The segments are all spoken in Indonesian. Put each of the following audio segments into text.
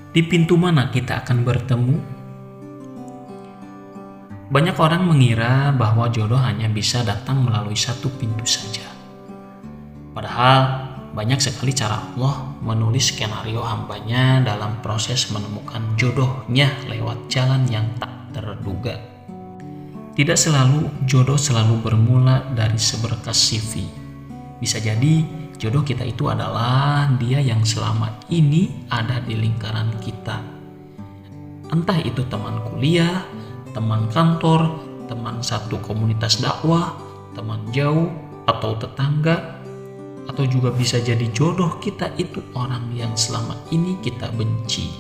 Di pintu mana kita akan bertemu? Banyak orang mengira bahwa jodoh hanya bisa datang melalui satu pintu saja. Padahal banyak sekali cara Allah menulis skenario hambanya dalam proses menemukan jodohnya lewat jalan yang tak terduga. Tidak selalu jodoh selalu bermula dari seberkas CV. Bisa jadi jodoh kita itu adalah dia yang selama ini ada di lingkaran kita. Entah itu teman kuliah, teman kantor, teman satu komunitas dakwah, teman jauh, atau tetangga, atau juga bisa jadi jodoh kita itu orang yang selama ini kita benci.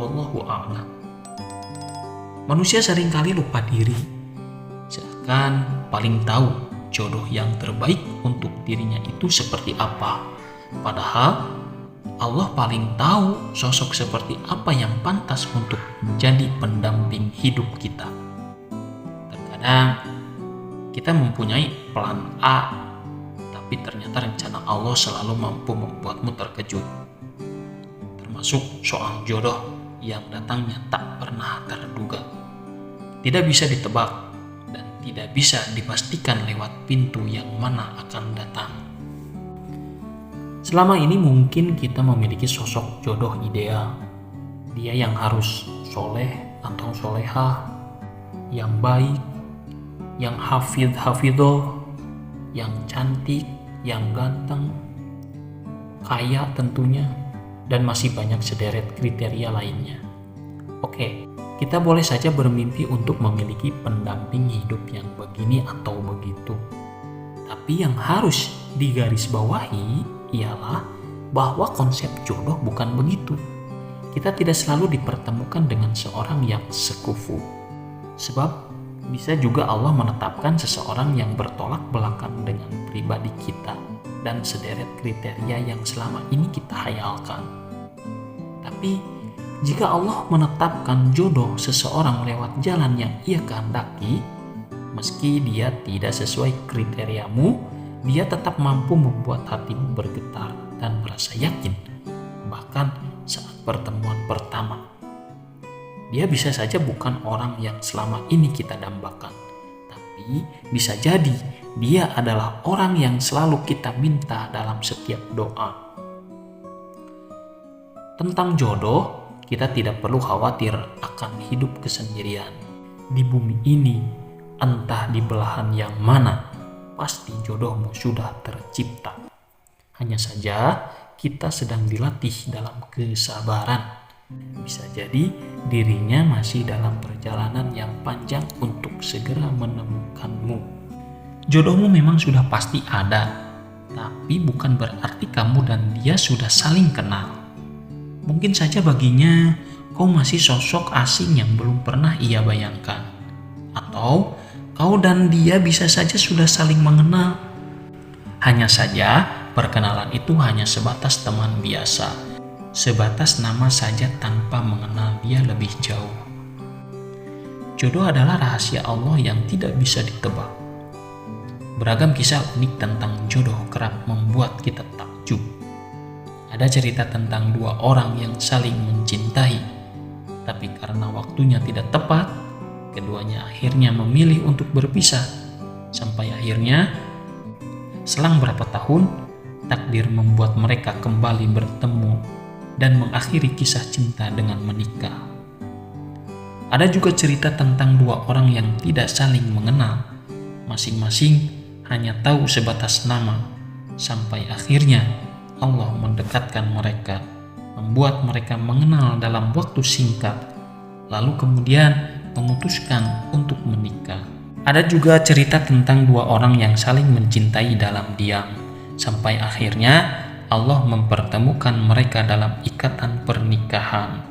Wallahu a'lam. Manusia seringkali lupa diri, seakan paling tahu jodoh yang terbaik untuk dirinya itu seperti apa. Padahal Allah paling tahu sosok seperti apa yang pantas untuk menjadi pendamping hidup kita. Terkadang kita mempunyai plan A, tapi ternyata rencana Allah selalu mampu membuatmu terkejut. Termasuk soal jodoh yang datangnya tak pernah terduga. Tidak bisa ditebak dan tidak bisa dipastikan lewat pintu yang mana akan datang. Selama ini mungkin kita memiliki sosok jodoh ideal. Dia yang harus soleh atau solehah, yang baik, yang hafidhoh, yang cantik, yang ganteng, kaya tentunya, dan masih banyak sederet kriteria lainnya. Oke, kita boleh saja bermimpi untuk memiliki pendamping hidup yang begini atau begitu. Tapi yang harus digarisbawahi ialah bahwa konsep jodoh bukan begitu. Kita tidak selalu dipertemukan dengan seorang yang sekufu. Sebab bisa juga Allah menetapkan seseorang yang bertolak belakang dengan pribadi kita dan sederet kriteria yang selama ini kita hayalkan. Tapi jika Allah menetapkan jodoh seseorang lewat jalan yang ia kehendaki, meski dia tidak sesuai kriteriamu, dia tetap mampu membuat hatimu bergetar dan merasa yakin. Bahkan saat pertemuan pertama, dia bisa saja bukan orang yang selama ini kita dambakan, tapi bisa jadi dia adalah orang yang selalu kita minta dalam setiap doa. Tentang jodoh, kita tidak perlu khawatir akan hidup kesendirian. Di bumi ini, entah di belahan yang mana, pasti jodohmu sudah tercipta. Hanya saja kita sedang dilatih dalam kesabaran. Bisa jadi dirinya masih dalam perjalanan yang panjang untuk segera menemukanmu. Jodohmu memang sudah pasti ada, tapi bukan berarti kamu dan dia sudah saling kenal. Mungkin saja baginya kau masih sosok asing yang belum pernah ia bayangkan. Atau kau dan dia bisa saja sudah saling mengenal. Hanya saja perkenalan itu hanya sebatas teman biasa, sebatas nama saja tanpa mengenal dia lebih jauh. Jodoh adalah rahasia Allah yang tidak bisa ditebak. Beragam kisah unik tentang jodoh kerap membuat kita takjub. Ada cerita tentang dua orang yang saling mencintai, tapi karena waktunya tidak tepat, keduanya akhirnya memilih untuk berpisah. Sampai akhirnya, selang berapa tahun, takdir membuat mereka kembali bertemu dan mengakhiri kisah cinta dengan menikah. Ada juga cerita tentang dua orang yang tidak saling mengenal, masing-masing hanya tahu sebatas nama, sampai akhirnya Allah mendekatkan mereka, membuat mereka mengenal dalam waktu singkat, lalu kemudian memutuskan untuk menikah. Ada juga cerita tentang dua orang yang saling mencintai dalam diam, sampai akhirnya Allah mempertemukan mereka dalam ikatan pernikahan.